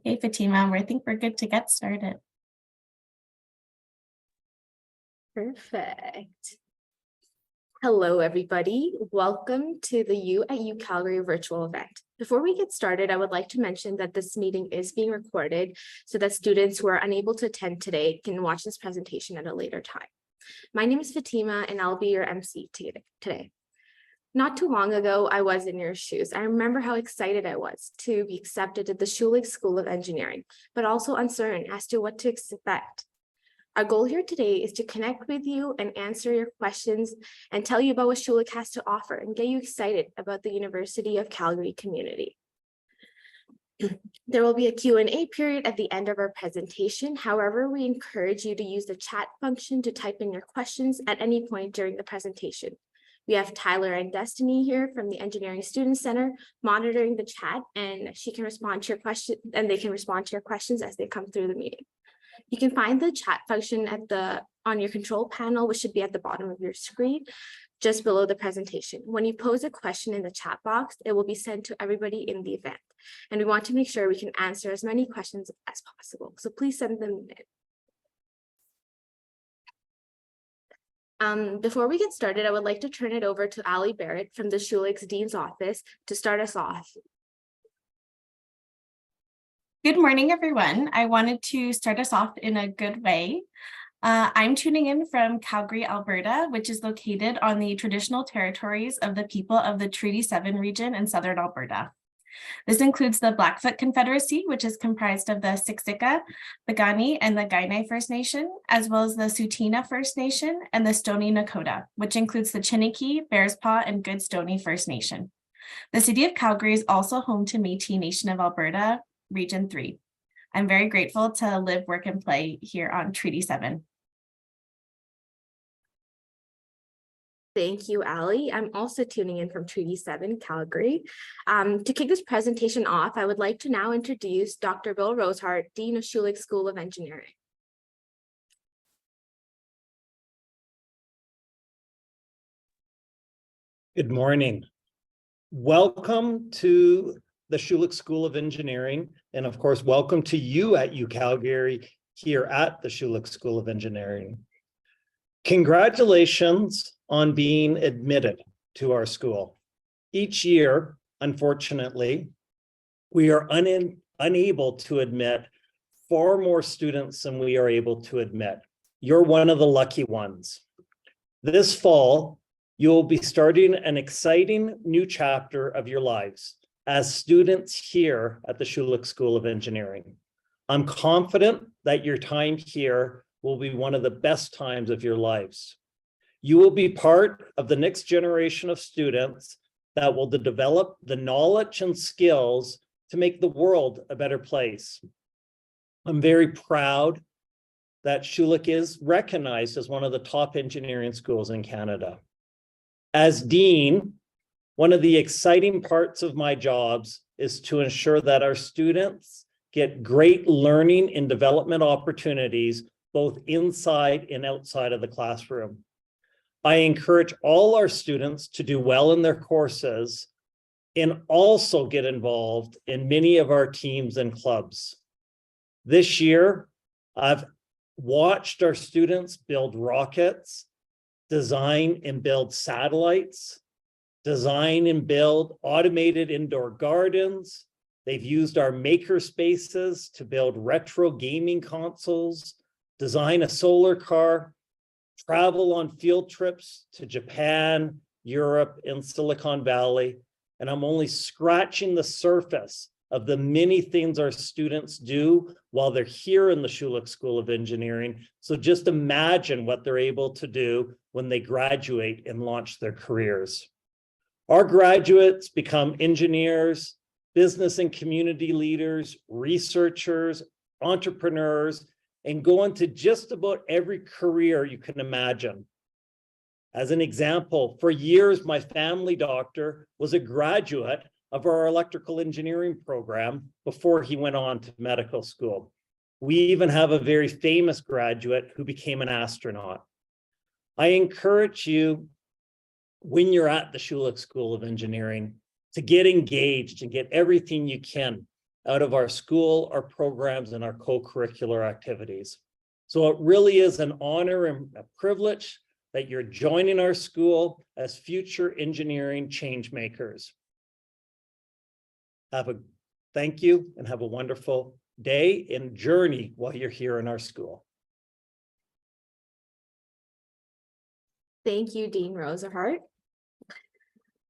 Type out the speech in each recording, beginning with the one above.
Hey, Fatima, I think we're good to get started. Perfect. Hello, everybody. Welcome to the U at UCalgary virtual event. Before we get started, I would like to mention that this meeting is being recorded so that students who are unable to attend today can watch this presentation at a later time. My name is Fatima, and I'll be your MC today. Not too long ago, I was in your shoes. I remember how excited I was to be accepted at the Schulich School of Engineering, but also uncertain as to what to expect. Our goal here today is to connect with you and answer your questions and tell you about what Schulich has to offer and get you excited about the University of Calgary community. There will be a Q&A period at the end of our presentation. However, we encourage you to use the chat function to type in your questions at any point during the presentation. We have Tyler and Destiny here from the Engineering Student Center monitoring the chat, and she can respond to your question, and they can respond to your questions as they come through the meeting. You can find the chat function on your control panel, which should be at the bottom of your screen, just below the presentation. When you pose a question in the chat box, it will be sent to everybody in the event. And we want to make sure we can answer as many questions as possible. So please send them in. Before we get started, I would like to turn it over to Ali Barrett from the Schulich's Dean's Office to start us off. Good morning, everyone. I wanted to start us off in a good way. I'm tuning in from Calgary, Alberta, which is located on the traditional territories of the people of the Treaty 7 region in southern Alberta. This includes the Blackfoot Confederacy, which is comprised of the Siksika, the Kainai, and the Kainai First Nation, as well as the Tsuut'ina First Nation and the Stoney Nakoda, which includes the Chiniki, Bearspaw, and Good Stoney First Nation. The city of Calgary is also home to Métis Nation of Alberta, Region 3. I'm very grateful to live, work, and play here on Treaty 7. Thank you, Ali. I'm also tuning in from Treaty 7, Calgary. To kick this presentation off, I would like to now introduce Dr. Bill Rosehart, Dean of Schulich School of Engineering. Good morning. Welcome to the Schulich School of Engineering, and of course, welcome to you at UCalgary here at the Schulich School of Engineering. Congratulations on being admitted to our school. Each year, unfortunately, we are unable to admit far more students than we are able to admit. You're one of the lucky ones. This fall, you'll be starting an exciting new chapter of your lives as students here at the Schulich School of Engineering. I'm confident that your time here will be one of the best times of your lives. You will be part of the next generation of students that will develop the knowledge and skills to make the world a better place. I'm very proud that Schulich is recognized as one of the top engineering schools in Canada. As Dean, one of the exciting parts of my jobs is to ensure that our students get great learning and development opportunities, both inside and outside of the classroom. I encourage all our students to do well in their courses and also get involved in many of our teams and clubs. This year, I've watched our students build rockets, design and build satellites, design and build automated indoor gardens. They've used our maker spaces to build retro gaming consoles, design a solar car, travel on field trips to Japan, Europe, and Silicon Valley. And I'm only scratching the surface of the many things our students do while they're here in the Schulich School of Engineering. So just imagine what they're able to do when they graduate and launch their careers. Our graduates become engineers, business and community leaders, researchers, entrepreneurs, and go into just about every career you can imagine. As an example, for years, my family doctor was a graduate of our electrical engineering program before he went on to medical school. We even have a very famous graduate who became an astronaut. I encourage you, when you're at the Schulich School of Engineering, to get engaged and get everything you can. out of our school, our programs, and our co-curricular activities. So it really is an honor and a privilege that you're joining our school as future engineering change makers. Thank you and have a wonderful day and journey while you're here in our school. Thank you, Dean Roserhart.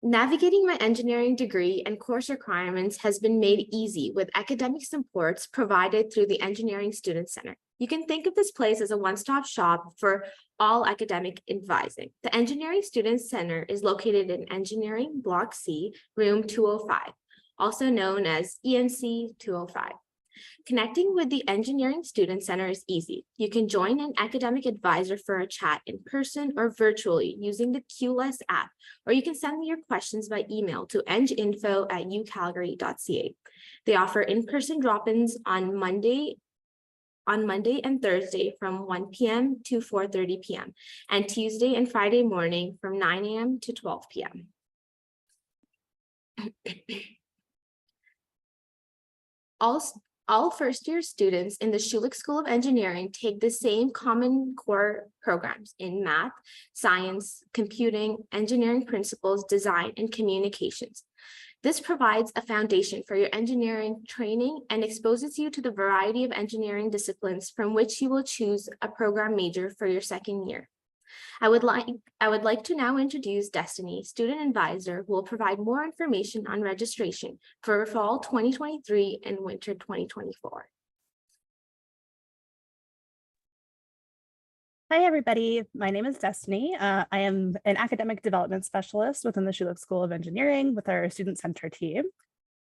Navigating my engineering degree and course requirements has been made easy with academic supports provided through the Engineering Student Center. You can think of this place as a one-stop shop for all academic advising. The Engineering Student Center is located in Engineering Block C, room 205, also known as ENC 205. Connecting with the Engineering Student Center is easy. You can join an academic advisor for a chat in person or virtually using the QLES app, or you can send me your questions by email to enginfo@ucalgary.ca. They offer in-person drop-ins on Monday and Thursday from 1 p.m. to 4:30 p.m. and Tuesday and Friday morning from 9 a.m. to 12 p.m. All first-year students in the Schulich School of Engineering take the same common core programs in math, science, computing, engineering principles, design, and communications. This provides a foundation for your engineering training and exposes you to the variety of engineering disciplines from which you will choose a program major for your second year. I would like to now introduce Destiny, student advisor, who will provide more information on registration for fall 2023 and winter 2024. Hi, everybody. My name is Destiny. I am an academic development specialist within the Schulich School of Engineering with our Student Center team.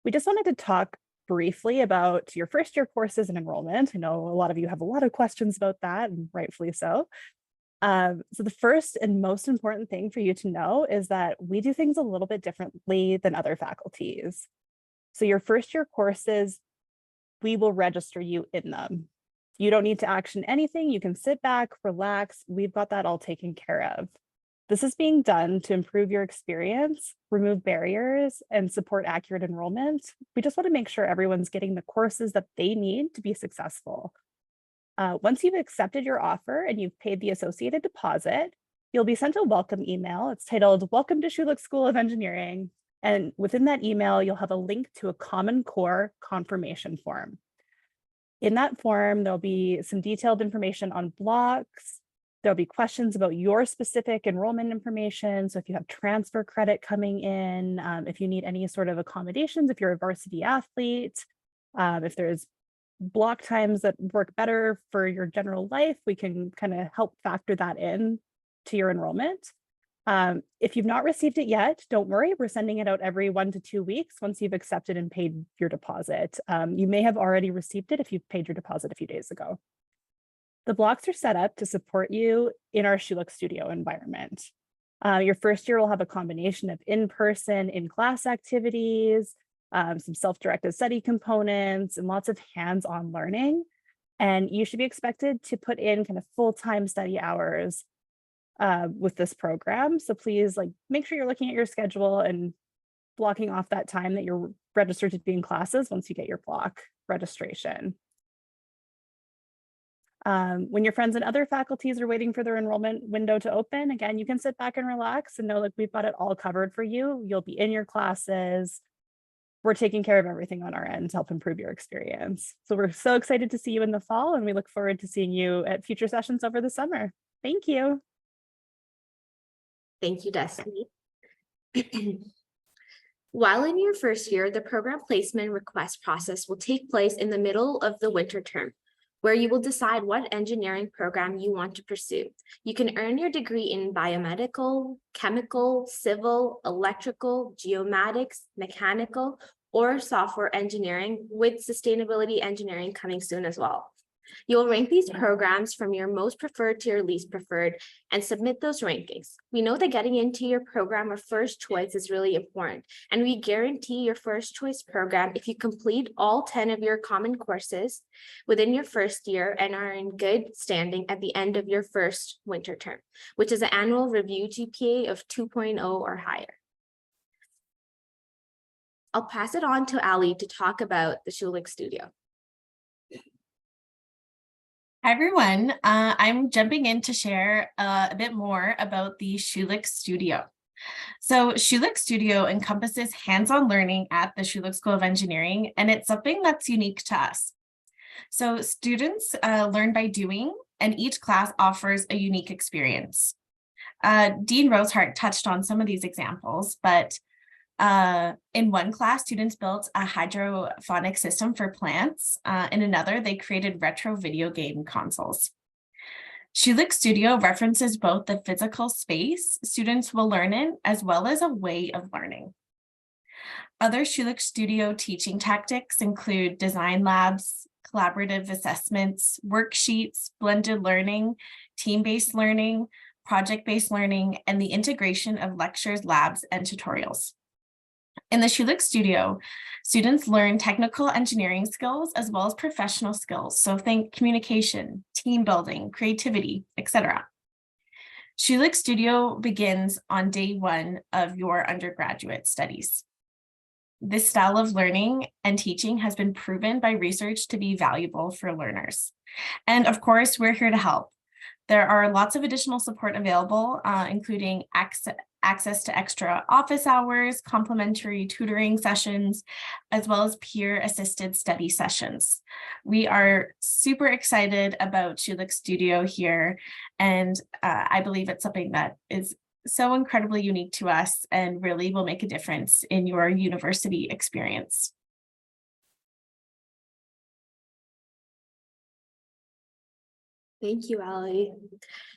We just wanted to talk briefly about your first year courses and enrollment. I know a lot of you have a lot of questions about that, and rightfully so. So the first and most important thing for you to know is that we do things a little bit differently than other faculties. So your first year courses, we will register you in them. You don't need to action anything. You can sit back, relax. We've got that all taken care of. This is being done to improve your experience, remove barriers, and support accurate enrollment. We just want to make sure everyone's getting the courses that they need to be successful. Once you've accepted your offer and you've paid the associated deposit, you'll be sent a welcome email. It's titled, "Welcome to Schulich School of Engineering." And within that email, you'll have a link to a Common Core confirmation form. In that form, there'll be some detailed information on blocks. There'll be questions about your specific enrollment information. So if you have transfer credit coming in, if you need any sort of accommodations, if you're a varsity athlete, if there's block times that work better for your general life, we can kind of help factor that in to your enrollment. If you've not received it yet, don't worry, we're sending it out every 1 to 2 weeks once you've accepted and paid your deposit. You may have already received it if you've paid your deposit a few days ago. The blocks are set up to support you in our Schulich studio environment. Your first year will have a combination of in-person, in-class activities, some self-directed study components, and lots of hands-on learning. And you should be expected to put in kind of full-time study hours with this program. So please make sure you're looking at your schedule and blocking off that time that you're registered to be in classes once you get your block registration. When your friends and other faculties are waiting for their enrollment window to open, again, you can sit back and relax and know we've got it all covered for you. You'll be in your classes. We're taking care of everything on our end to help improve your experience. So we're so excited to see you in the fall, and we look forward to seeing you at future sessions over the summer. Thank you. Thank you, Destiny. While in your first year, the program placement request process will take place in the middle of the winter term, where you will decide what engineering program you want to pursue. You can earn your degree in biomedical, chemical, civil, electrical, geomatics, mechanical, or software engineering, with sustainability engineering coming soon as well. You'll rank these programs from your most preferred to your least preferred and submit those rankings. We know that getting into your program or first choice is really important, and we guarantee your first choice program if you complete all 10 of your common courses within your first year and are in good standing at the end of your first winter term, which is an annual review GPA of 2.0 or higher. I'll pass it on to Ali to talk about the Schulich Studio. Hi, everyone. I'm jumping in to share a bit more about the Schulich Studio. So Schulich Studio encompasses hands-on learning at the Schulich School of Engineering, and it's something that's unique to us. So students learn by doing, and each class offers a unique experience. Dean Rosehart touched on some of these examples, but in one class, students built a hydroponic system for plants. In another, they created retro video game consoles. Schulich Studio references both the physical space students will learn in, as well as a way of learning. Other Schulich Studio teaching tactics include design labs, collaborative assessments, worksheets, blended learning, team-based learning, project-based learning, and the integration of lectures, labs, and tutorials. In the Schulich Studio, students learn technical engineering skills as well as professional skills. So think communication, team building, creativity, etc. Schulich Studio begins on day one of your undergraduate studies. This style of learning and teaching has been proven by research to be valuable for learners. And of course, we're here to help. There are lots of additional support available, including access to extra office hours, complimentary tutoring sessions, as well as peer-assisted study sessions. We are super excited about Schulich Studio here, and I believe it's something that is so incredibly unique to us and really will make a difference in your university experience. Thank you, Ali.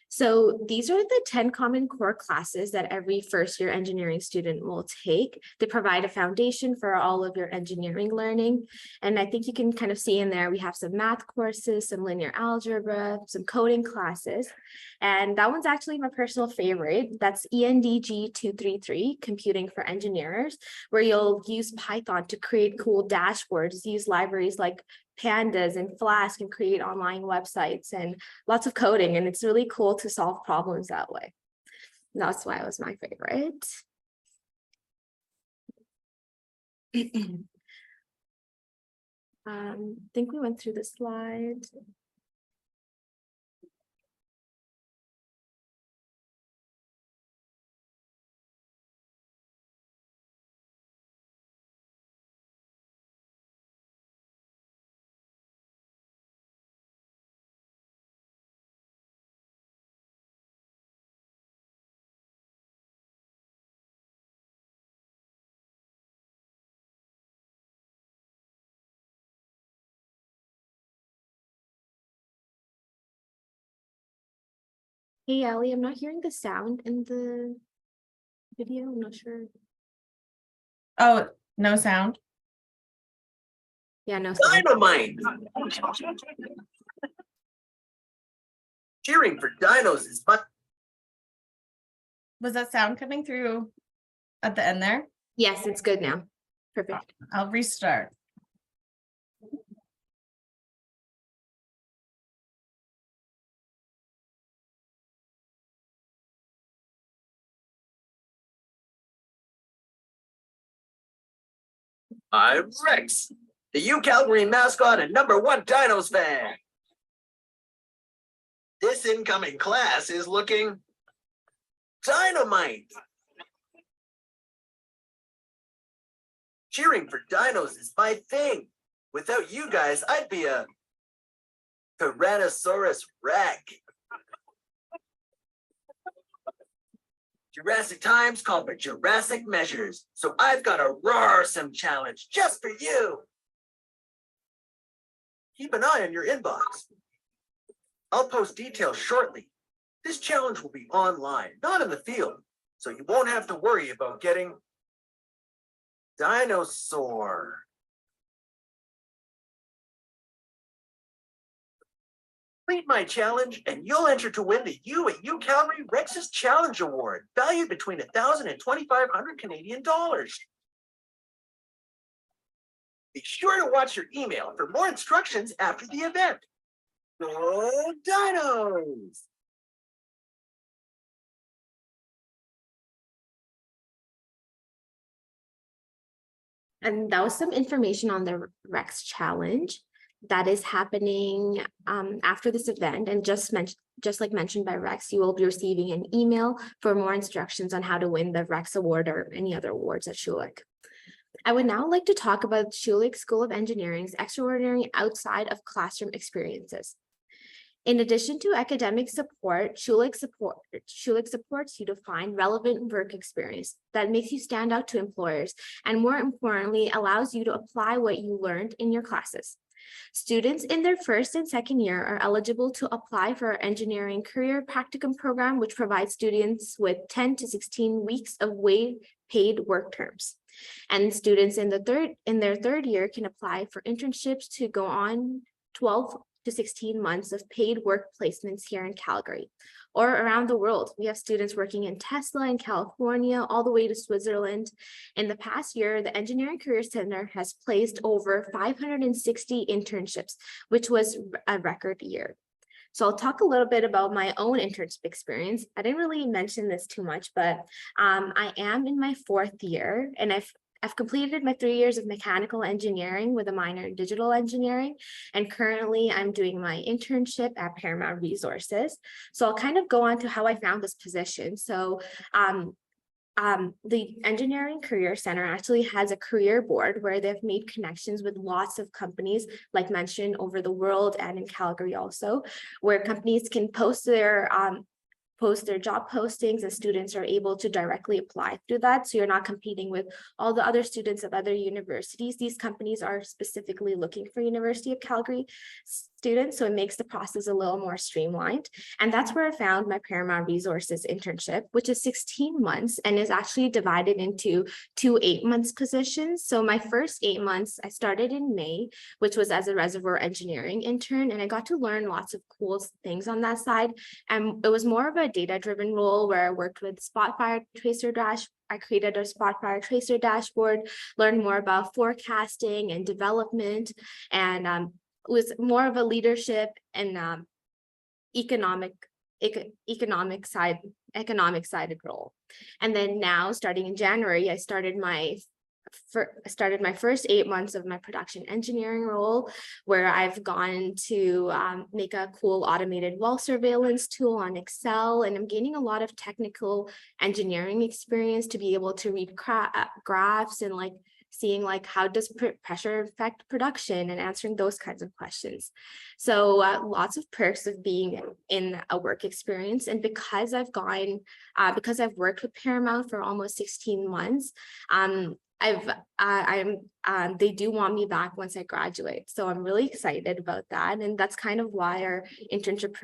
So these are the 10 common core classes that every first-year engineering student will take. They provide a foundation for all of your engineering learning. And I think you can kind of see in there, we have some math courses, some linear algebra, some coding classes. And that one's actually my personal favorite. That's ENDG 233, Computing for Engineers, where you'll use Python to create cool dashboards, use libraries like Pandas and Flask and create online websites and lots of coding. And it's really cool to solve problems that way. That's why it was my favorite. I think we went through the slide. Hey, Ali, I'm not hearing the sound in the video. I'm not sure. Oh, no sound? Yeah, no sound. Dynamite! Cheering for dinos is fun. Was that sound coming through at the end there? Yes, it's good now. Perfect. I'll restart. I'm Rex, the UCalgary mascot and #1 Dinos fan. This incoming class is looking dynamite. Cheering for dinos is my thing. Without you guys, I'd be a Tyrannosaurus Rex. Jurassic times call for Jurassic measures, so I've got a roarsome challenge just for you. Keep an eye on your inbox. I'll post details shortly. This challenge will be online, not in the field, so you won't have to worry about getting dinosaur. Complete my challenge and you'll enter to win the UCalgary Rex's Challenge Award, valued between $1,000 and $2,500 Canadian dollars. Be sure to watch your email for more instructions after the event. Go Dinos! And that was some information on the Rex Challenge that is happening after this event. And just like mentioned by Rex, you will be receiving an email for more instructions on how to win the Rex Award or any other awards at Schulich. I would now like to talk about Schulich School of Engineering's extraordinary outside of classroom experiences. In addition to academic support, Schulich supports you to find relevant work experience that makes you stand out to employers, and more importantly, allows you to apply what you learned in your classes. Students in their first and second year are eligible to apply for our engineering career practicum program, which provides students with 10 to 16 weeks of paid work terms. And students in their third year can apply for internships to go on 12 to 16 months of paid work placements here in Calgary or around the world. We have students working in Tesla in California, all the way to Switzerland. In the past year, the Engineering Career Center has placed over 560 internships, which was a record year. So I'll talk a little bit about my own internship experience. I didn't really mention this too much, but I am in my fourth year, and I've completed my 3 years of mechanical engineering with a minor in digital engineering. And currently I'm doing my internship at Paramount Resources. So I'll kind of go on to how I found this position. So the Engineering Career Center actually has a career board where they've made connections with lots of companies, like mentioned, over the world and in Calgary also, where companies can post their job postings and students are able to directly apply through that. So you're not competing with all the other students of other universities. These companies are specifically looking for University of Calgary students, so it makes the process a little more streamlined. And that's where I found my Paramount Resources internship, which is 16 months and is actually divided into 2 8-month positions. So my first 8 months, I started in May, which was as a reservoir engineering intern, and I got to learn lots of cool things on that side. And it was more of a data-driven role where I worked with Spot Fire Tracer I created a Spot Fire Tracer dashboard, learned more about forecasting and development, and it was more of a leadership and economic sided role. And then now, starting in January, I started my first 8 months of my production engineering role, where I've gone to make a cool automated well surveillance tool on Excel, and I'm gaining a lot of technical engineering experience to be able to read graphs and like seeing like how does pressure affect production and answering those kinds of questions. So lots of perks of being in a work experience. And because I've worked with Paramount for almost 16 months, they do want me back once I graduate. So I'm really excited about that. And that's kind of why our internship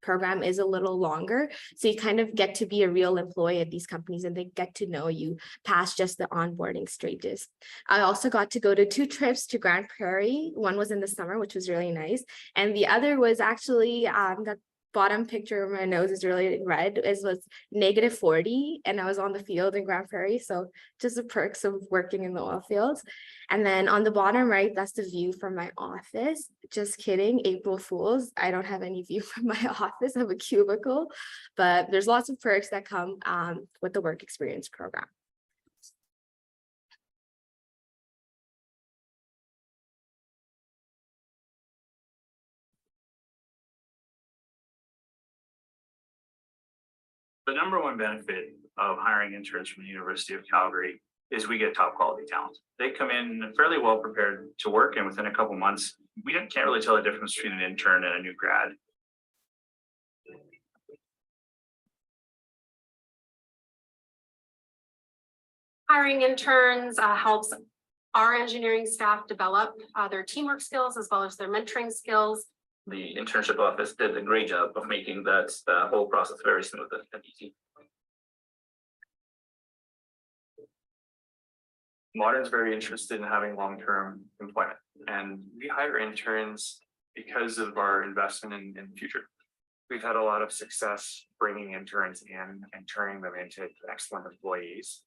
program is a little longer. So you kind of get to be a real employee at these companies and they get to know you past just the onboarding stages. I also got to go to 2 trips to Grand Prairie. One was in the summer, which was really nice. And the other was actually the bottom picture of my nose is really red. It was -40 and I was on the field in Grand Prairie. So just the perks of working in the oil fields. And then on the bottom right, that's the view from my office. Just kidding, April Fools. I don't have any view from my office. I have a cubicle, but there's lots of perks that come with the work experience program. The number one benefit of hiring interns from the University of Calgary is we get top quality talent. They come in fairly well prepared to work, and within a couple months, we can't really tell the difference between an intern and a new grad. Hiring interns helps our engineering staff develop their teamwork skills as well as their mentoring skills. The internship office did a great job of making the whole process very smooth and easy. Modern's very interested in having long-term employment, and we hire interns because of our investment in the future. We've had a lot of success bringing interns in and turning them into excellent employees.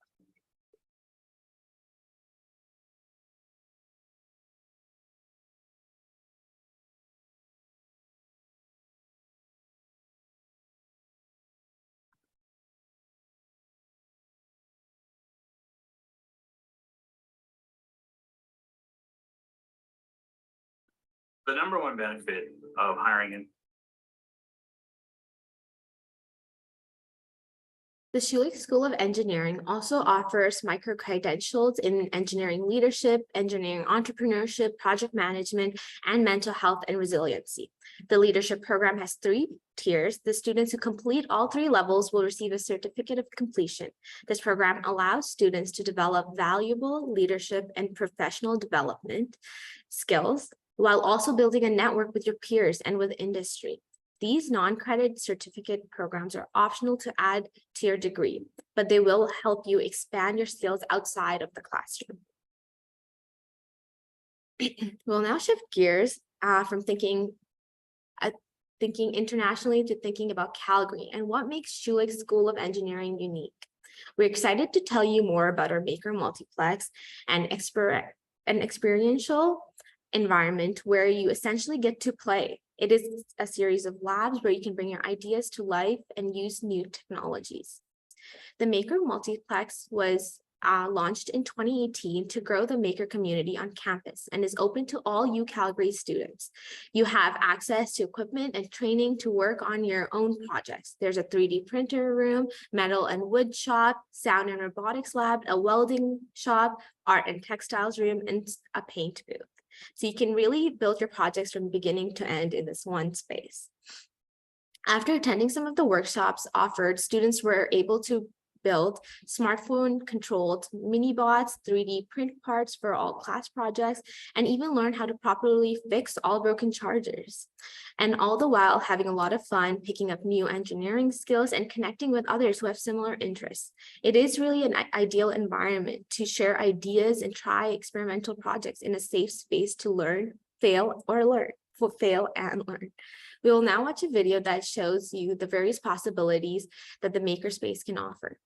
The number one benefit of hiring in The Schulich School of Engineering also offers micro-credentials in engineering leadership, engineering entrepreneurship, project management, and mental health and resiliency. The leadership program has 3 tiers. The students who complete all 3 levels will receive a certificate of completion. This program allows students to develop valuable leadership and professional development skills while also building a network with your peers and with industry. These non-credit certificate programs are optional to add to your degree, but they will help you expand your skills outside of the classroom. We'll now shift gears from thinking internationally to thinking about Calgary and what makes Schulich School of Engineering unique. We're excited to tell you more about our Maker Multiplex and an experiential environment where you essentially get to play. It is a series of labs where you can bring your ideas to life and use new technologies. The Maker Multiplex was launched in 2018 to grow the maker community on campus and is open to all UCalgary students. You have access to equipment and training to work on your own projects. There's a 3D printer room, metal and wood shop, sound and robotics lab, a welding shop, art and textiles room, and a paint booth. So you can really build your projects from beginning to end in this one space. After attending some of the workshops offered, students were able to build smartphone-controlled mini bots, 3D print parts for all class projects, and even learn how to properly fix all broken chargers. And all the while having a lot of fun, picking up new engineering skills and connecting with others who have similar interests. It is really an ideal environment to share ideas and try experimental projects in a safe space to learn, fail, or learn, fail and learn. We will now watch a video that shows you the various possibilities that the makerspace can offer.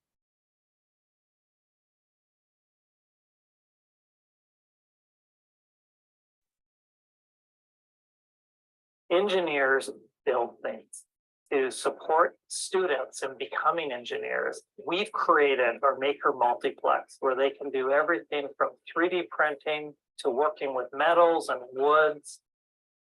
Engineers build things. To support students in becoming engineers, we've created our Maker Multiplex where they can do everything from 3D printing to working with metals and woods.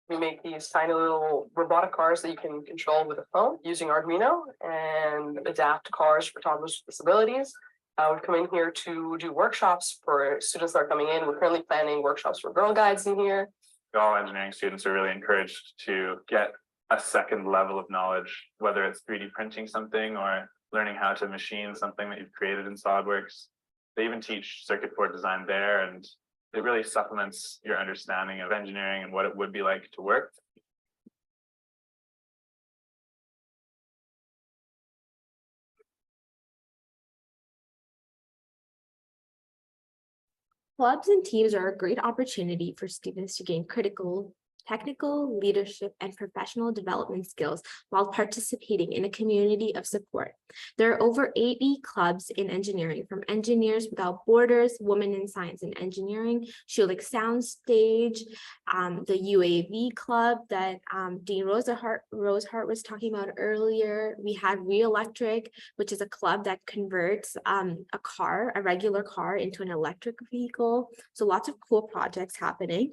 We make these tiny little robotic cars that you can control with a phone using Arduino and adapt cars for toddlers with disabilities. We've come in here to do workshops for students that are coming in. We're currently planning workshops for Girl Guides in here. all engineering students are really encouraged to get a second level of knowledge, whether it's 3D printing something or learning how to machine something that you've created in SolidWorks. They even teach circuit board design there, and it really supplements your understanding of engineering and what it would be like to work. Clubs and teams are a great opportunity for students to gain critical, technical, leadership, and professional development skills while participating in a community of support. There are over 80 clubs in engineering, from Engineers Without Borders, Women in Science and Engineering, Schulich Soundstage, the UAV Club that Dean Rosehart was talking about earlier. We had Re-Electric, which is a club that converts a regular car into an electric vehicle. So lots of cool projects happening.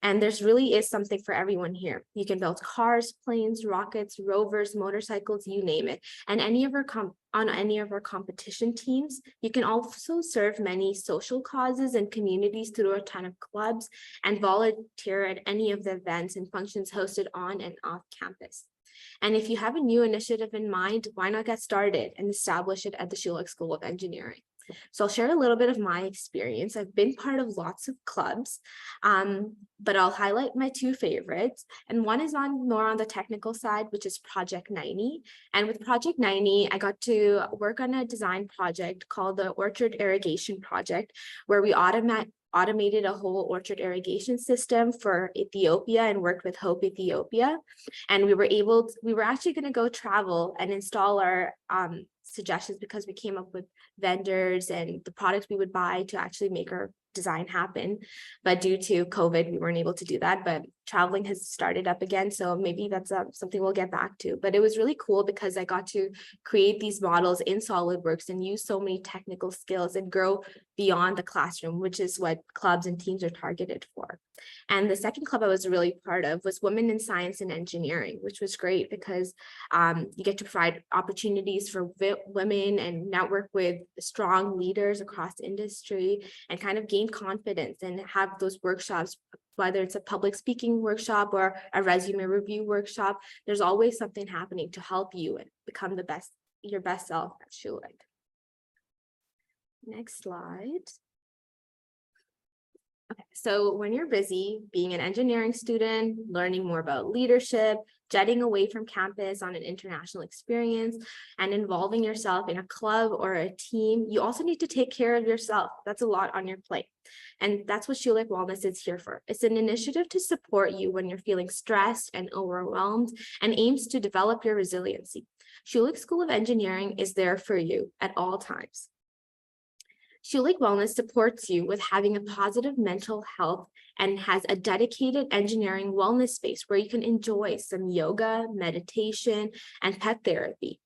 And there's really is something for everyone here. You can build cars, planes, rockets, rovers, motorcycles, you name it. And on any of our competition teams, you can also serve many social causes and communities through a ton of clubs and volunteer at any of the events and functions hosted on and off campus. And if you have a new initiative in mind, why not get started and establish it at the Schulich School of Engineering? So I'll share a little bit of my experience. I've been part of lots of clubs, but I'll highlight my two favorites. And one is more on the technical side, which is Project 90. And with Project 90, I got to work on a design project called the Orchard Irrigation Project, where we automated a whole orchard irrigation system for Ethiopia and worked with Hope Ethiopia. And we were actually going to go travel and install our suggestions because we came up with vendors and the products we would buy to actually make our design happen. But due to COVID, we weren't able to do that. But traveling has started up again, so maybe that's something we'll get back to. But it was really cool because I got to create these models in SolidWorks and use so many technical skills and grow beyond the classroom, which is what clubs and teams are targeted for. And the second club I was really part of was Women in Science and Engineering, which was great because you get to provide opportunities for women and network with strong leaders across industry and kind of gain confidence and have those workshops, whether it's a public speaking workshop or a resume review workshop. There's always something happening to help you and become your best self at Schulich. Next slide. Okay, so when you're busy being an engineering student, learning more about leadership, jetting away from campus on an international experience, and involving yourself in a club or a team, you also need to take care of yourself. That's a lot on your plate. And that's what Schulich Wellness is here for. It's an initiative to support you when you're feeling stressed and overwhelmed and aims to develop your resiliency. Schulich School of Engineering is there for you at all times. Schulich Wellness supports you with having a positive mental health and has a dedicated engineering wellness space where you can enjoy some yoga, meditation, and pet therapy.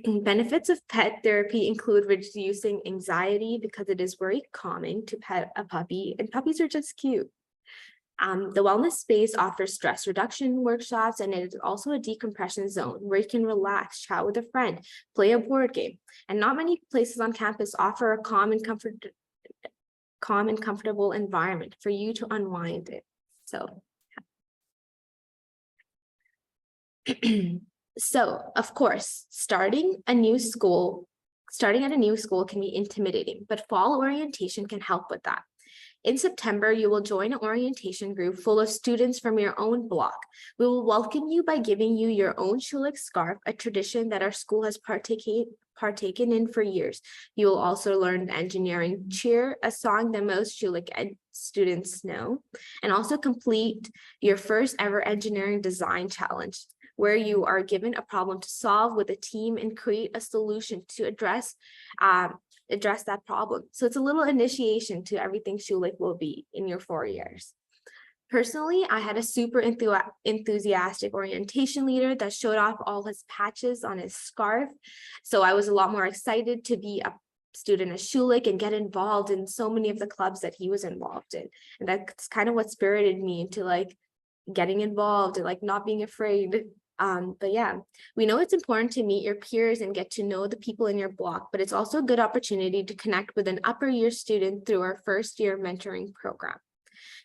Benefits of pet therapy include reducing anxiety because it is very calming to pet a puppy, and puppies are just cute. The wellness space offers stress reduction workshops, and it is also a decompression zone where you can relax, chat with a friend, play a board game. And not many places on campus offer a calm and comfortable environment for you to unwind in. So, of course, starting at a new school can be intimidating, but fall orientation can help with that. In September, you will join an orientation group full of students from your own block. We will welcome you by giving you your own Schulich scarf, a tradition that our school has partaken in for years. You will also learn engineering cheer, a song that most Schulich students know, and also complete your first ever engineering design challenge, where you are given a problem to solve with a team and create a solution to address that problem. So it's a little initiation to everything Schulich will be in your 4 years. Personally, I had a super enthusiastic orientation leader that showed off all his patches on his scarf. So I was a lot more excited to be a student at Schulich and get involved in so many of the clubs that he was involved in. And that's kind of what spirited me into like getting involved and like not being afraid. But yeah, we know it's important to meet your peers and get to know the people in your block, but it's also a good opportunity to connect with an upper year student through our first year mentoring program.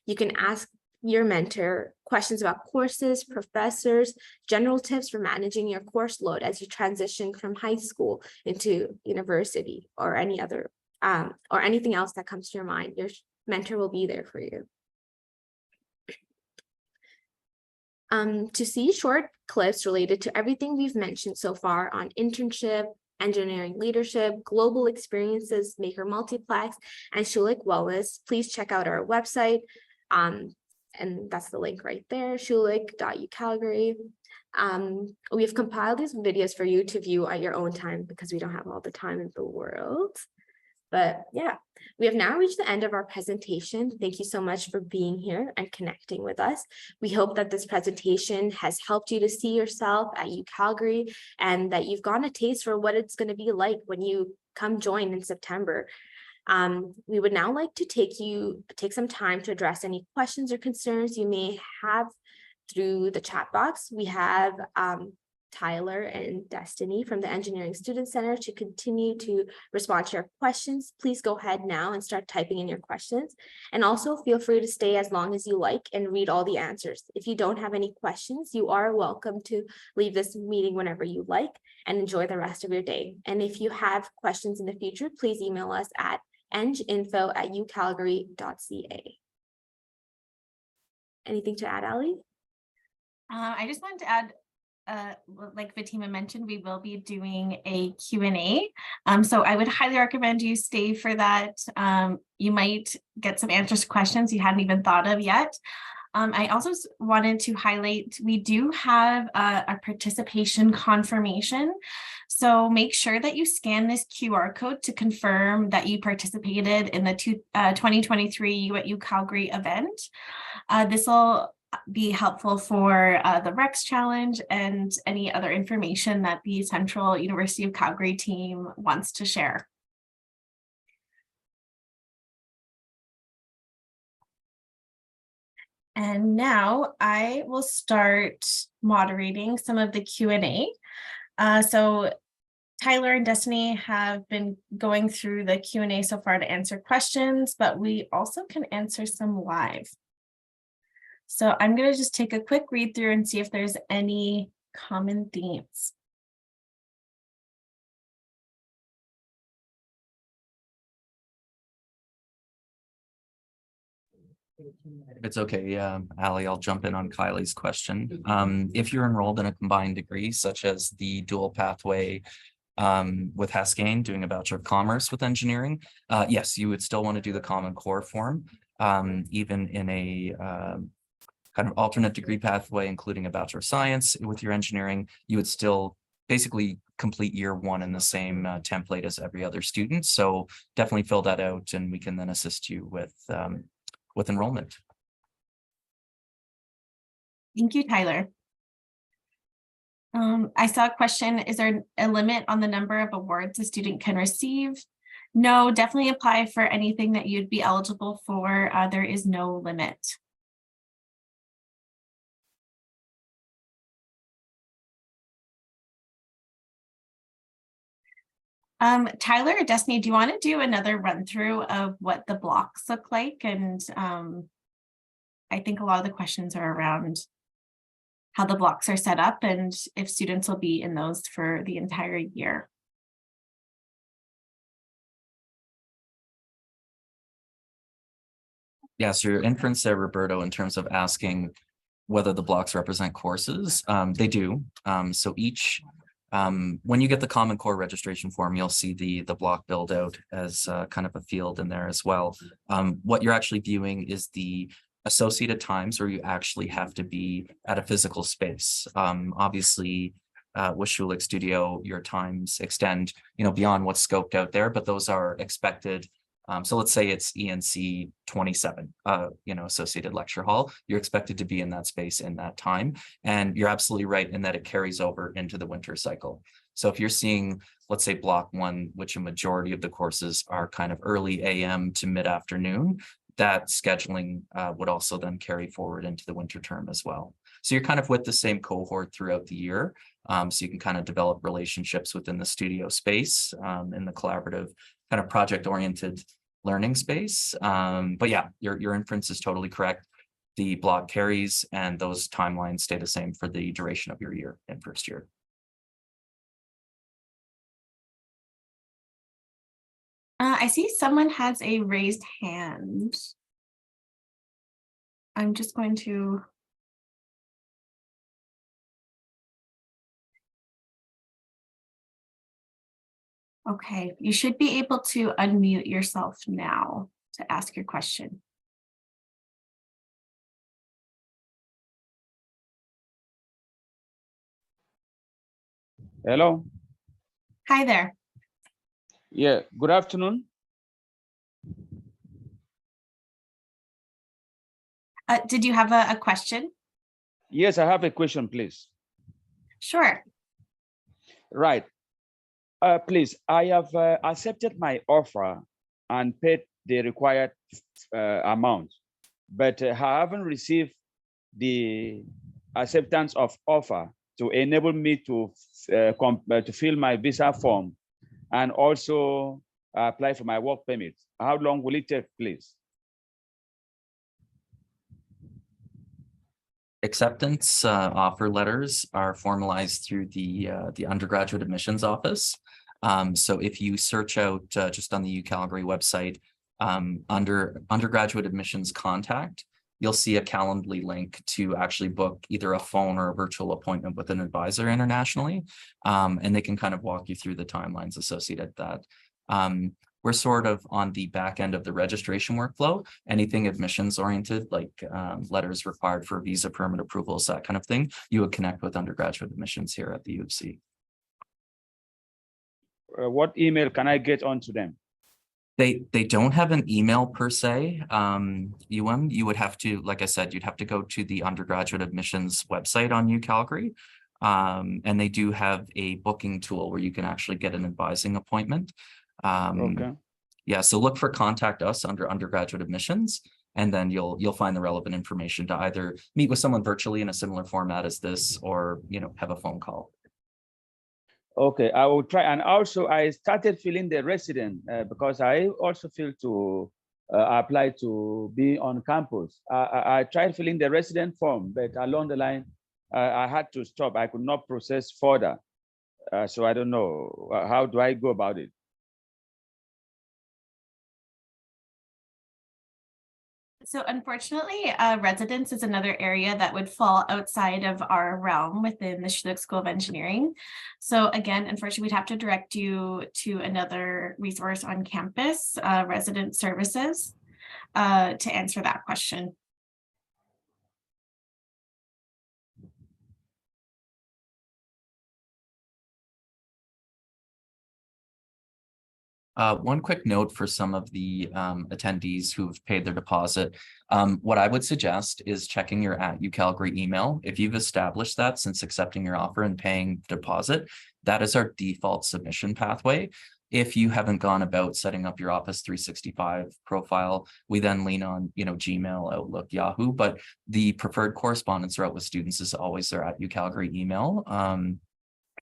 You can ask your mentor questions about courses, professors, general tips for managing your course load as you transition from high school into university or any other, or anything else that comes to your mind. Your mentor will be there for you. To see short clips related to everything we've mentioned so far on internship, engineering leadership, global experiences, Maker Multiplex, and Schulich Wellness, please check out our website. And that's the link right there, schulich.ucalgary. We've compiled these videos for you to view at your own time because we don't have all the time in the world. But yeah, we have now reached the end of our presentation. Thank you so much for being here and connecting with us. We hope that this presentation has helped you to see yourself at UCalgary and that you've gotten a taste for what it's going to be like when you come join in September. We would now like to take some time to address any questions or concerns you may have through the chat box. We have Tyler and Destiny from the Engineering Student Center to continue to respond to your questions. Please go ahead now and start typing in your questions. And also feel free to stay as long as you like and read all the answers. If you don't have any questions, you are welcome to leave this meeting whenever you like and enjoy the rest of your day. And if you have questions in the future, please email us at enginfo@ucalgary.ca. Anything to add, Ali? I just wanted to add, like Fatima mentioned, we will be doing a Q&A. So I would highly recommend you stay for that. You might get some answers to questions you hadn't even thought of yet. I also wanted to highlight, we do have a participation confirmation. So make sure that you scan this QR code to confirm that you participated in the 2023 U at UCalgary event. This will be helpful for the Rex Challenge and any other information that the Central University of Calgary team wants to share. And now I will start moderating some of the Q&A. So Tyler and Destiny have been going through the Q&A so far to answer questions, but we also can answer some live. So I'm going to just take a quick read through and see if there's any common themes. If it's okay, Ali, I'll jump in on Kylie's question. If you're enrolled in a combined degree, such as the dual pathway with Haskayne, doing a Bachelor of Commerce with engineering, yes, you would still want to do the Common Core form, even in a kind of alternate degree pathway, including a Bachelor of Science with your engineering, you would still basically complete year one in the same template as every other student. So definitely fill that out and we can then assist you with enrollment. Thank you, Tyler. I saw a question, is there a limit on the number of awards a student can receive? No, definitely apply for anything that you'd be eligible for. There is no limit. Tyler or Destiny, do you want to do another run through of what the blocks look like? And I think a lot of the questions are around how the blocks are set up and if students will be in those for the entire year. Yeah, so your inference there, Roberto, in terms of asking whether the blocks represent courses, they do. So each, when you get the Common Core registration form, you'll see the block build out as kind of a field in there as well. What you're actually viewing is the associated times where you actually have to be at a physical space. Obviously, with Schulich Studio, your times extend, beyond what's scoped out there, but those are expected. So let's say it's ENC 27, associated lecture hall. You're expected to be in that space in that time. And you're absolutely right in that it carries over into the winter cycle. So if you're seeing, let's say block one, which a majority of the courses are kind of early AM to mid-afternoon, that scheduling would also then carry forward into the winter term as well. So you're kind of with the same cohort throughout the year. So you can kind of develop relationships within the studio space in the collaborative kind of project-oriented learning space. But yeah, your inference is totally correct. The block carries and those timelines stay the same for the duration of your year in first year. I see someone has a raised hand. I'm just going to. Okay, you should be able to unmute yourself now to ask your question. Hello. Hi there. Yeah, good afternoon. Did you have a question? Yes, I have a question, please. Sure. Right. Please, I have accepted my offer and paid the required amount, but I haven't received the acceptance of offer to enable me to fill my visa form and also apply for my work permit. How long will it take, please? Acceptance offer letters are formalized through the undergraduate admissions office. So if you search out just on the UCalgary website under undergraduate admissions contact, you'll see a Calendly link to actually book either a phone or a virtual appointment with an advisor internationally. And they can kind of walk you through the timelines associated with that. We're sort of on the back end of the registration workflow. Anything admissions oriented, like letters required for visa permit approvals, that kind of thing, you would connect with undergraduate admissions here at the U of C. What email can I get onto them? They don't have an email per se. You would have to, like I said, you'd have to go to the undergraduate admissions website on UCalgary. And they do have a booking tool where you can actually get an advising appointment. Okay. Yeah, so look for contact us under undergraduate admissions, and then you'll find the relevant information to either meet with someone virtually in a similar format as this, or have a phone call. Okay, I will try. And also, I started filling the resident because I also feel to apply to be on campus. I tried filling the resident form, but along the line, I had to stop. I could not process further. So I don't know. How do I go about it? So unfortunately, residence is another area that would fall outside of our realm within the Schulich School of Engineering. So again, unfortunately, we'd have to direct you to another resource on campus, resident services, to answer that question. One quick note for some of the attendees who've paid their deposit. What I would suggest is checking your @UCalgary email. If you've established that since accepting your offer and paying the deposit, that is our default submission pathway. If you haven't gone about setting up your Office 365 profile, we then lean on, Gmail, Outlook, Yahoo, but the preferred correspondence route with students is always their @UCalgary email.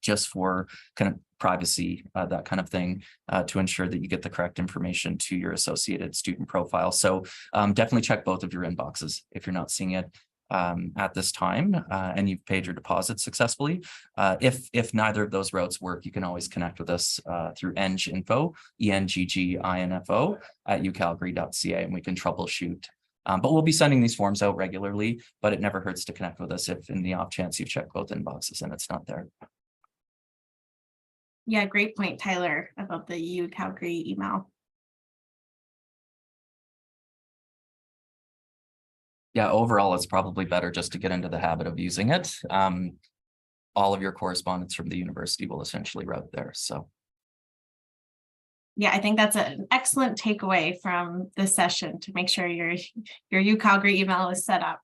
Just for kind of privacy, that kind of thing, to ensure that you get the correct information to your associated student profile. So definitely check both of your inboxes if you're not seeing it at this time and you've paid your deposit successfully. If neither of those routes work, you can always connect with us through enginfo, ENGGINFO @ucalgary.ca, and we can troubleshoot. But we'll be sending these forms out regularly, but it never hurts to connect with us if in the off chance you've checked both inboxes and it's not there. Yeah, great point, Tyler, about the UCalgary email. Yeah, overall, it's probably better just to get into the habit of using it. All of your correspondence from the university will essentially route there. So. Yeah, I think that's an excellent takeaway from this session, to make sure your UCalgary email is set up.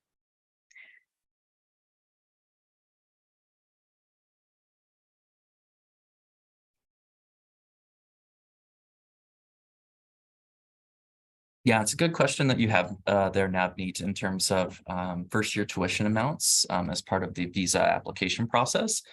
Yeah, it's a good question that you have there, Navneet, in terms of first year tuition amounts as part of the visa application process.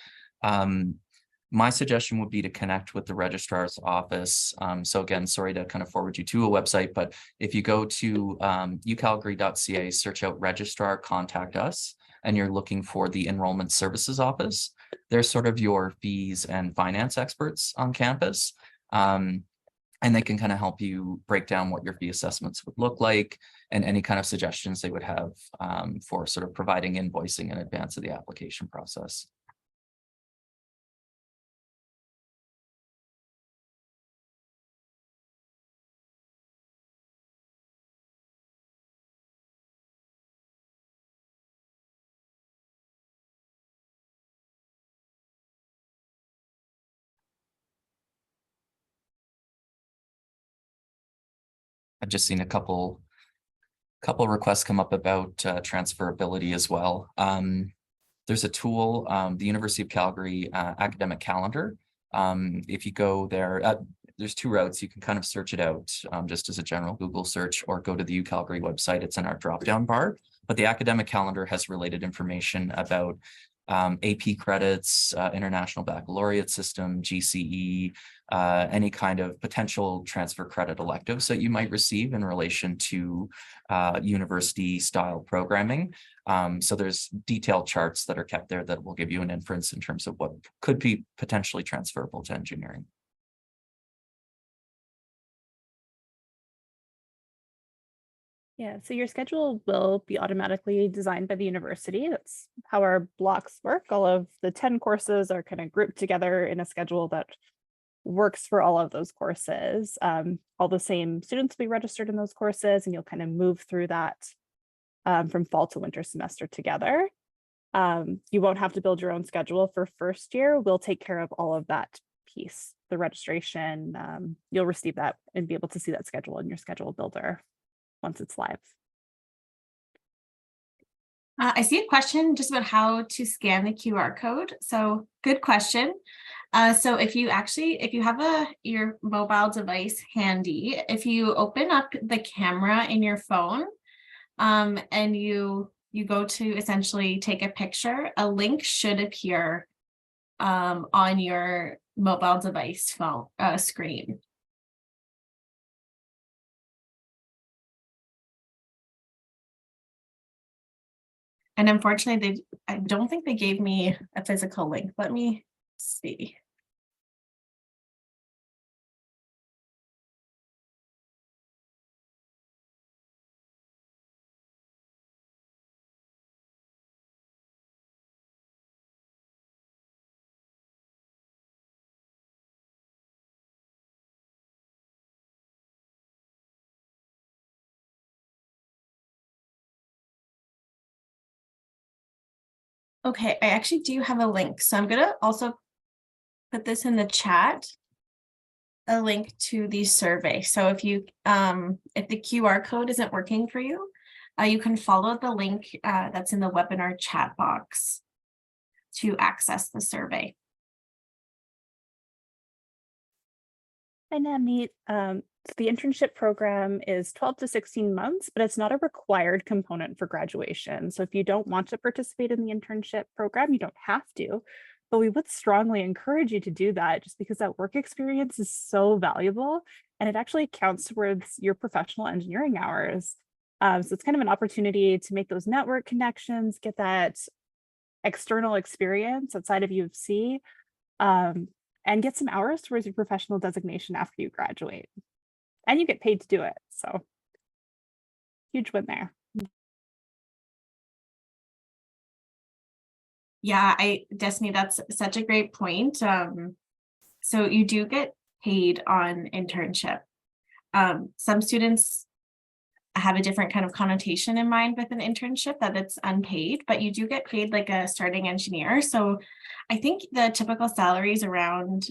My suggestion would be to connect with the registrar's office. So again, sorry to kind of forward you to a website, but if you go to ucalgary.ca, search out registrar, contact us, and you're looking for the enrollment services office, they're sort of your fees and finance experts on campus. And they can kind of help you break down what your fee assessments would look like and any kind of suggestions they would have for sort of providing invoicing in advance of the application process. I've just seen a couple requests come up about transferability as well. There's a tool, the University of Calgary academic calendar. If you go there, there's two routes. You can kind of search it out just as a general Google search, or go to the UCalgary website. It's in our drop-down bar. But the academic calendar has related information about AP credits, International Baccalaureate System, GCE, any kind of potential transfer credit electives that you might receive in relation to university style programming. So there's detailed charts that are kept there that will give you an inference in terms of what could be potentially transferable to engineering. Yeah, so your schedule will be automatically designed by the university. That's how our blocks work. All of the 10 courses are kind of grouped together in a schedule that works for all of those courses. All the same students will be registered in those courses, and you'll kind of move through that from fall to winter semester together. You won't have to build your own schedule for first year. We'll take care of all of that piece, the registration. You'll receive that and be able to see that schedule in your schedule builder once it's live. I see a question just about how to scan the QR code. So good question. So if you have your mobile device handy, if you open up the camera in your phone, and you go to essentially take a picture, a link should appear on your mobile device phone screen. And unfortunately, I don't think they gave me a physical link. Let me see. Okay, I actually do have a link. So I'm gonna also put this in the chat, a link to the survey. So if you if the QR code isn't working for you, you can follow the link that's in the webinar chat box to access the survey. Hi, Namneet. So the internship program is 12 to 16 months, but it's not a required component for graduation. So if you don't want to participate in the internship program, you don't have to, but we would strongly encourage you to do that just because that work experience is so valuable and it actually counts towards your professional engineering hours. So it's kind of an opportunity to make those network connections, get that external experience outside of U of C, and get some hours towards your professional designation after you graduate. And you get paid to do it. So huge win there. Yeah, Destiny, that's such a great point. So you do get paid on internship. Some students have a different kind of connotation in mind with an internship, that it's unpaid, but you do get paid like a starting engineer. So I think the typical salary is around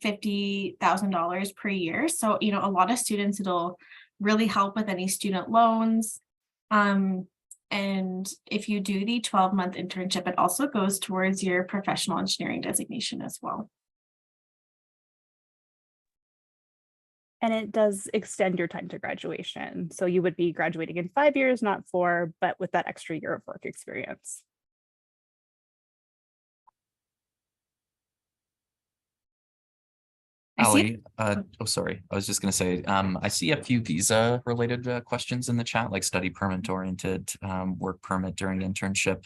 $50,000 per year. So, you know, a lot of students, it'll really help with any student loans. And if you do the 12-month internship, it also goes towards your professional engineering designation as well. And it does extend your time to graduation. So you would be graduating in 5 years, not 4, but with that extra year of work experience. Ali, sorry. I was just going to say, I see a few visa related questions in the chat, like study permit oriented, work permit during internship.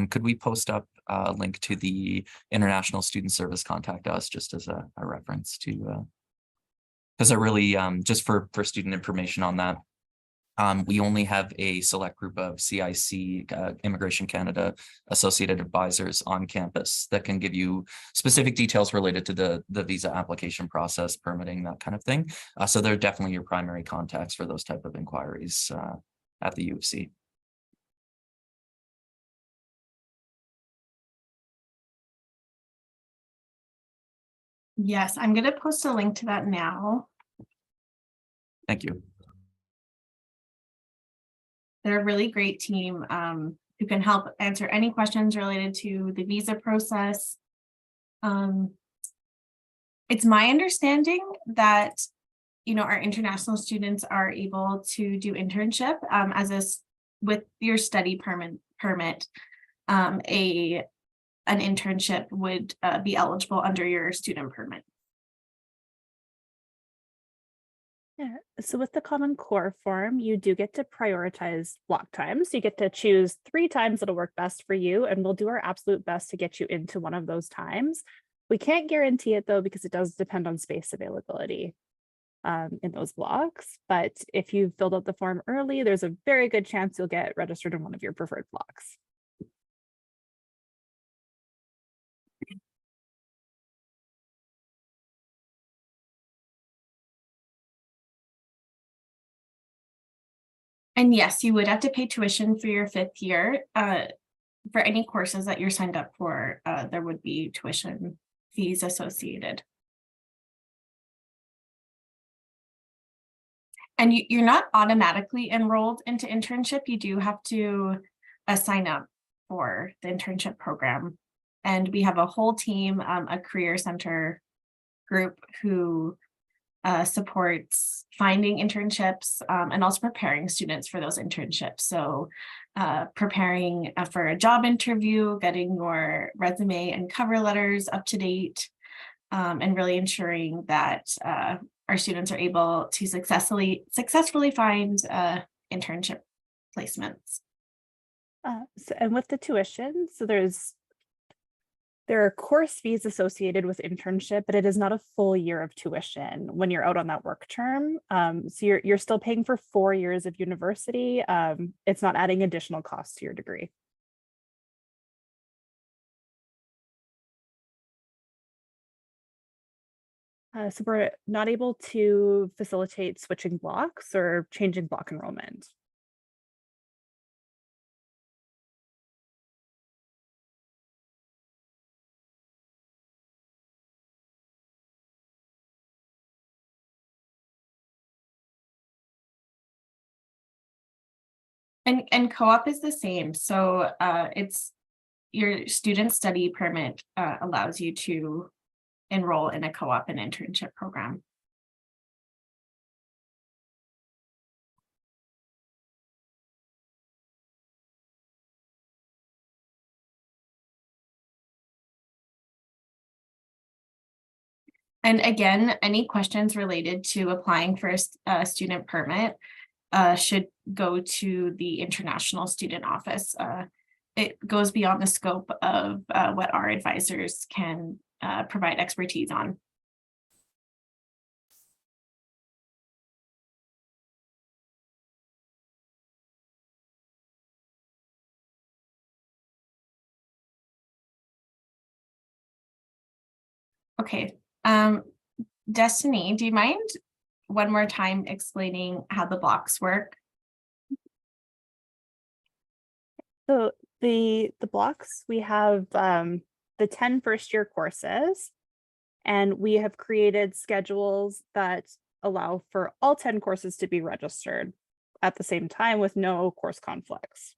Could we post up a link to the International Student Service Contact Us just as a reference to, because I really, just for student information on that, we only have a select group of CIC, Immigration Canada associated advisors on campus that can give you specific details related to the visa application process, permitting, that kind of thing. So they're definitely your primary contacts for those type of inquiries at the U of C. Yes, I'm going to post a link to that now. Thank you. They're a really great team who can help answer any questions related to the visa process. It's my understanding that, you know, our international students are able to do internship with your study permit. An internship would be eligible under your student permit. Yeah, so with the Common Core form, you do get to prioritize block times. You get to choose 3 times that'll work best for you, and we'll do our absolute best to get you into one of those times. We can't guarantee it though, because it does depend on space availability in those blocks. But if you filled out the form early, there's a very good chance you'll get registered in one of your preferred blocks. And yes, you would have to pay tuition for your 5th year. For any courses that you're signed up for, there would be tuition fees associated. And you're not automatically enrolled into internship. You do have to sign up for the internship program. And we have a whole team, a career center group who supports finding internships and also preparing students for those internships. So preparing for a job interview, getting your resume and cover letters up to date, and really ensuring that our students are able to successfully find internship placements. And with the tuition, so there are course fees associated with internship, but it is not a full year of tuition when you're out on that work term. So you're still paying for 4 years of university. It's not adding additional costs to your degree. So we're not able to facilitate switching blocks or changing block enrollment. And co-op is the same. So it's your student study permit allows you to enroll in a co-op and internship program. And again, any questions related to applying for a student permit should go to the International Student Office. It goes beyond the scope of what our advisors can provide expertise on. Okay, Destiny, do you mind one more time explaining how the blocks work? So the blocks, we have the 10 first-year courses, and we have created schedules that allow for all 10 courses to be registered at the same time with no course conflicts.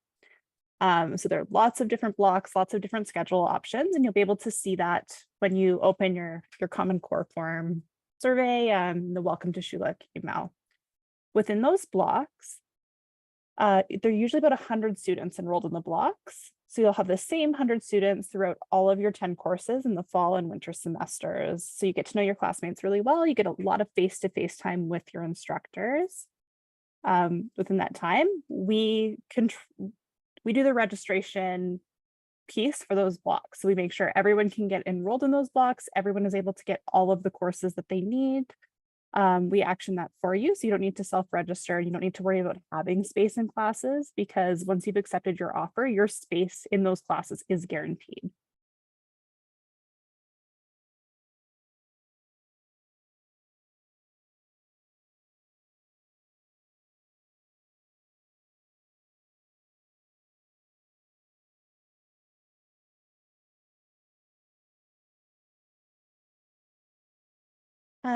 So there are lots of different blocks, lots of different schedule options, and you'll be able to see that when you open your Common Core form survey, the Welcome to Schulich email. Within those blocks, there are usually about 100 students enrolled in the blocks. So you'll have the same 100 students throughout all of your 10 courses in the fall and winter semesters. So you get to know your classmates really well. You get a lot of face-to-face time with your instructors. Within that time, we do the registration piece for those blocks. So we make sure everyone can get enrolled in those blocks. Everyone is able to get all of the courses that they need. We action that for you, so you don't need to self-register. You don't need to worry about having space in classes, because once you've accepted your offer, your space in those classes is guaranteed.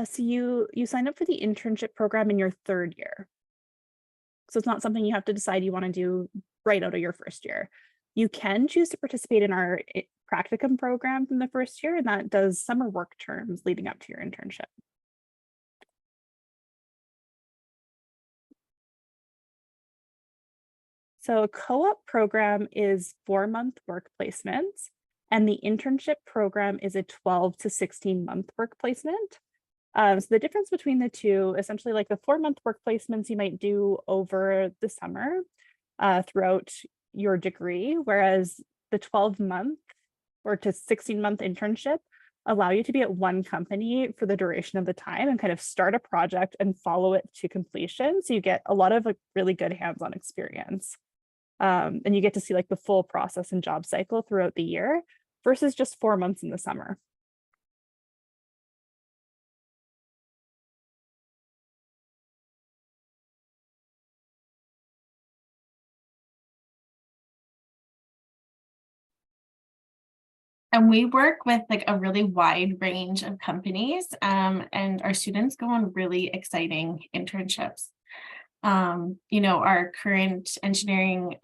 So you sign up for the internship program in your 3rd year. So it's not something you have to decide you want to do right out of your 1st year. You can choose to participate in our practicum program from the 1st year, and that does summer work terms leading up to your internship. So a co-op program is 4-month work placements, and the internship program is a 12 to 16-month work placement. So the difference between the two, essentially, like the 4-month work placements you might do over the summer throughout your degree, whereas the 12-month or to 16-month internship allow you to be at one company for the duration of the time and kind of start a project and follow it to completion. So you get a lot of like really good hands-on experience. And you get to see like the full process and job cycle throughout the year versus just 4 months in the summer. And we work with like a really wide range of companies, and our students go on really exciting internships. Our current engineering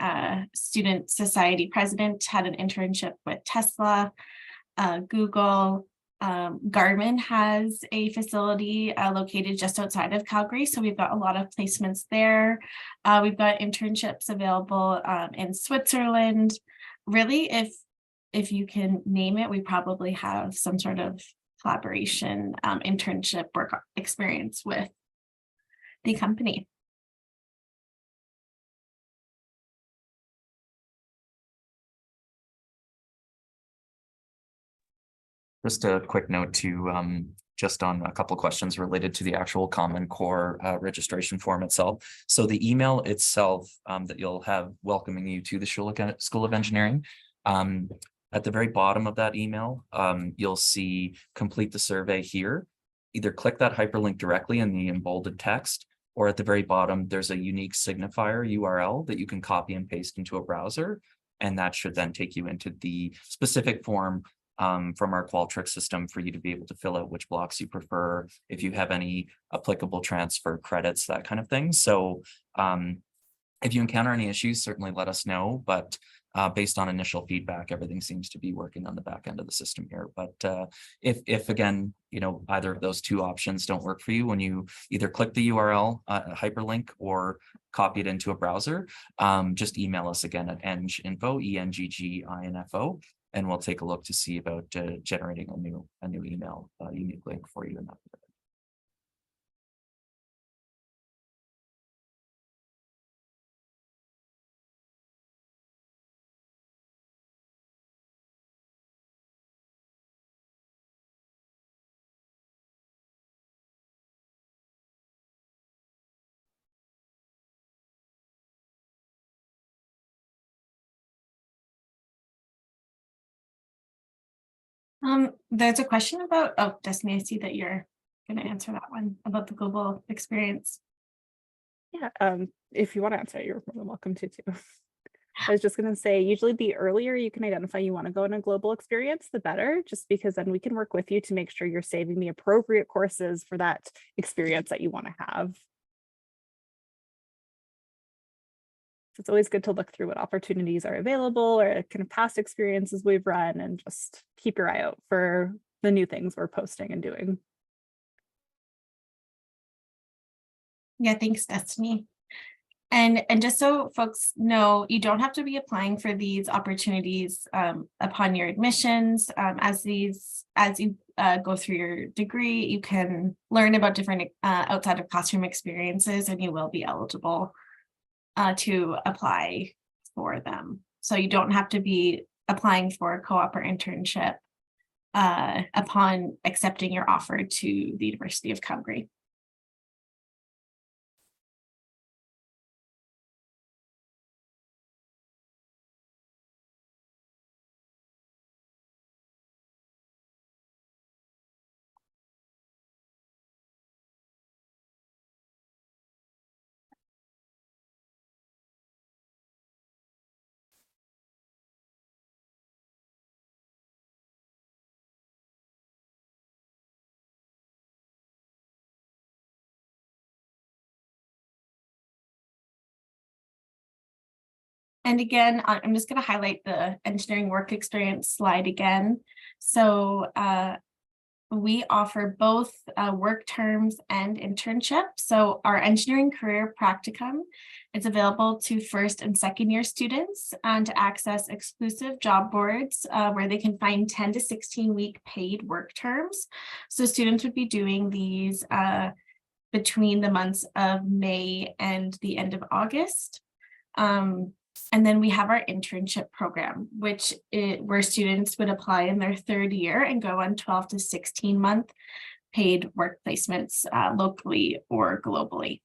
student society president had an internship with Tesla, Google. Garmin has a facility located just outside of Calgary, so we've got a lot of placements there. We've got internships available in Switzerland. Really, if you can name it, we probably have some sort of collaboration internship work experience with the company. Just a quick note to just on a couple of questions related to the actual Common Core registration form itself. So the email itself that you'll have welcoming you to the Schulich School of Engineering. At the very bottom of that email, you'll see complete the survey here. Either click that hyperlink directly in the embolded text, or at the very bottom, there's a unique signifier URL that you can copy and paste into a browser. And that should then take you into the specific form from our Qualtrics system for you to be able to fill out which blocks you prefer, if you have any applicable transfer credits, that kind of thing. So if you encounter any issues, certainly let us know. But based on initial feedback, everything seems to be working on the back end of the system here. But if again, either of those two options don't work for you, when you either click the URL hyperlink or copy it into a browser, just email us again at enginfo, ENGGINFO, and we'll take a look to see about generating a new email unique link for you in that. There's a question about, Destiny, I see that you're going to answer that one about the global experience. Yeah, if you want to answer it, you're more than welcome to too. I was just going to say, usually the earlier you can identify you want to go in a global experience, the better, just because then we can work with you to make sure you're saving the appropriate courses for that experience that you want to have. So it's always good to look through what opportunities are available or kind of past experiences we've run, and just keep your eye out for the new things we're posting and doing. Yeah, thanks, Destiny. And just so folks know, you don't have to be applying for these opportunities upon your admissions. As you go through your degree, you can learn about different outside of classroom experiences, and you will be eligible to apply for them. So you don't have to be applying for a co-op or internship upon accepting your offer to the University of Calgary. And again, I'm just going to highlight the engineering work experience slide again. So we offer both work terms and internship. So our engineering career practicum is available to first and second year students and to access exclusive job boards where they can find 10 to 16 week paid work terms. So students would be doing these between the months of May and the end of August. And then we have our internship program, where students would apply in their third year and go on 12 to 16 month paid work placements locally or globally.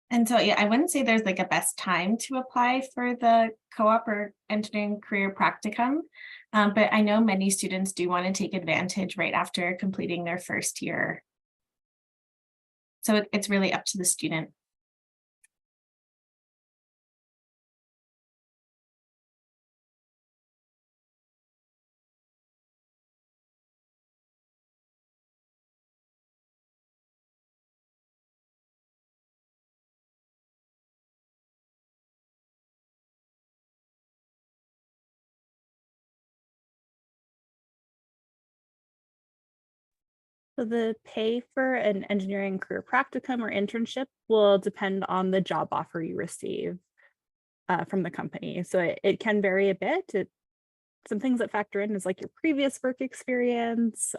And so, yeah, I wouldn't say there's like a best time to apply for the co-op or engineering career practicum. But I know many students do want to take advantage right after completing their first year. So it's really up to the student. So the pay for an engineering career practicum or internship will depend on the job offer you receive from the company. So it can vary a bit. Some things that factor in is like your previous work experience,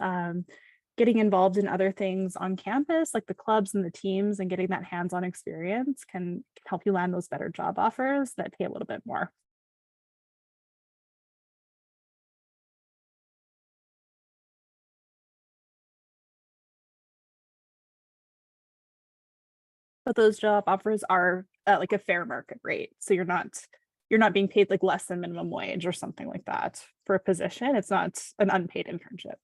getting involved in other things on campus, like the clubs and the teams, and getting that hands-on experience can help you land those better job offers that pay a little bit more. But those job offers are like a fair market rate. So you're not being paid like less than minimum wage or something like that for a position. It's not an unpaid internship.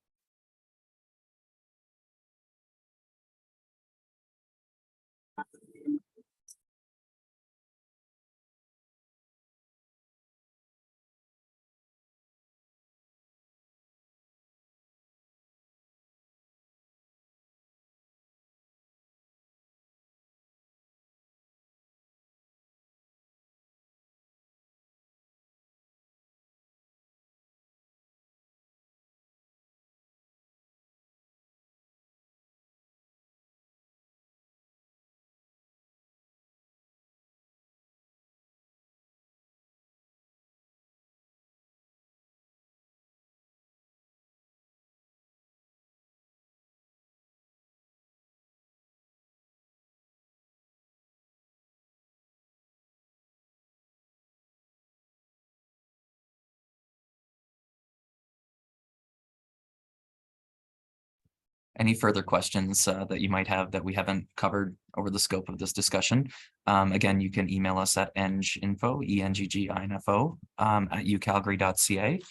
Any further questions that you might have that we haven't covered over the scope of this discussion? Again, you can email us at enginfo, ENGGINFO, at ucalgary.ca.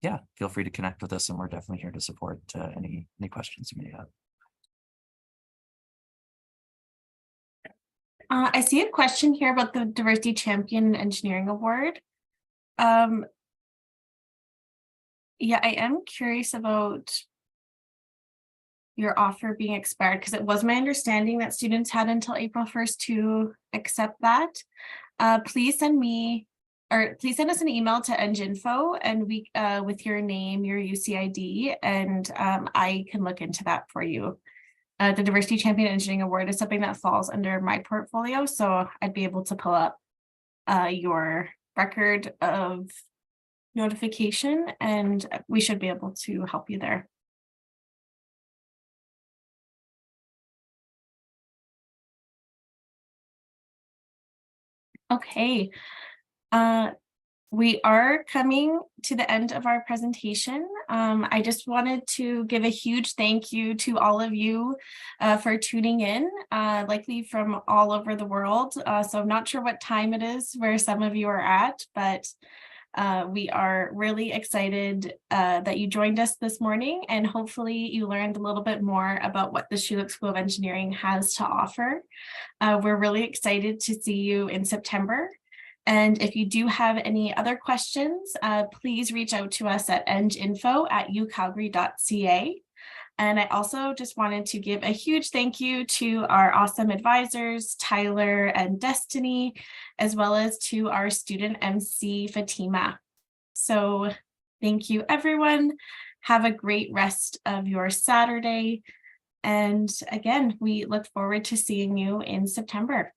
Yeah, feel free to connect with us, and we're definitely here to support any questions you may have. I see a question here about the Diversity Champion Engineering Award. Yeah, I am curious about your offer being expired, because it was my understanding that students had until April 1st to accept that. Please send us an email to enginfo and we with your name, your UCID, and I can look into that for you. The Diversity Champion Engineering Award is something that falls under my portfolio, so I'd be able to pull up your record of notification, and we should be able to help you there. Okay. We are coming to the end of our presentation. I just wanted to give a huge thank you to all of you for tuning in, likely from all over the world. So I'm not sure what time it is where some of you are at, but we are really excited that you joined us this morning, and hopefully you learned a little bit more about what the Schulich School of Engineering has to offer. We're really excited to see you in September. And if you do have any other questions, please reach out to us at enginfo@ucalgary.ca. And I also just wanted to give a huge thank you to our awesome advisors, Tyler and Destiny, as well as to our student MC, Fatima. So thank you, everyone. Have a great rest of your Saturday. And again, we look forward to seeing you in September.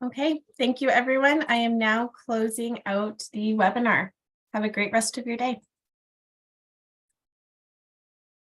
Okay, thank you, everyone. I am now closing out the webinar. Have a great rest of your day.